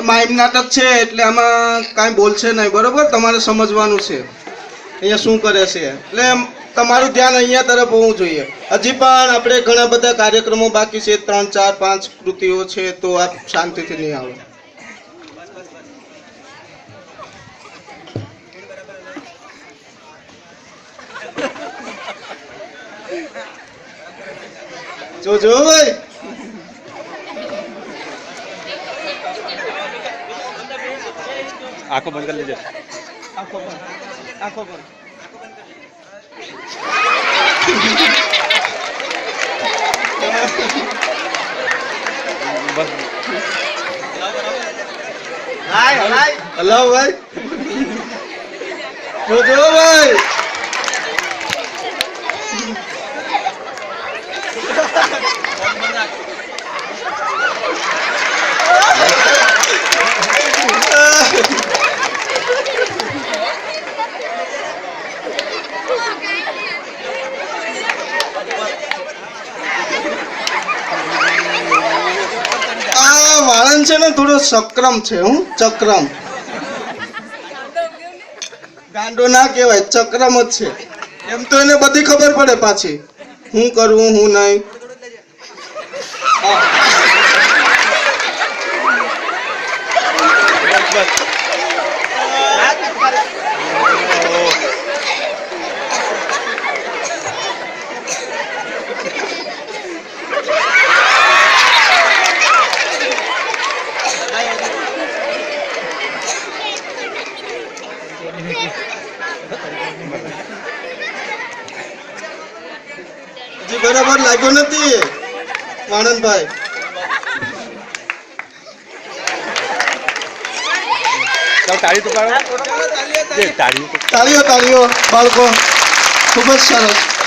Mime નાટક છે એટલે આમાં કાંઈ બોલશે નહીં, બરોબર? તમારે સમજવાનું છે અહીંયા શું કરે છે, એટલે તમારું ધ્યાન અહીંયા તરફ હોવું જોઈએ. હજી પણ આપણે ઘણા બધા કાર્યક્રમો બાકી છે, 3, 4, 5 કૃતિઓ છે, તો આપ શાંતિથી નહીં આવો. જો ભાઈ, आंखों बंद कर लीजिए. આંખો બંધ, આંખો બંધ. बस હલાવ ભાઈ, જો ભાઈ. વાળન છે ને થોડો સક્રમ છે, હું ચક્રમ, ગાંડો ના કહેવાય, ચક્રમ જ છે. એમ તો એને બધી ખબર પડે પાછી હું કરવું હું નહીં. બરાબર લાગ્યો નથી વાણંદભાઈ? ताली तो पाड़ो. तालियों તાળીઓ તાળીઓ બાળકો, ખૂબ જ સરસ.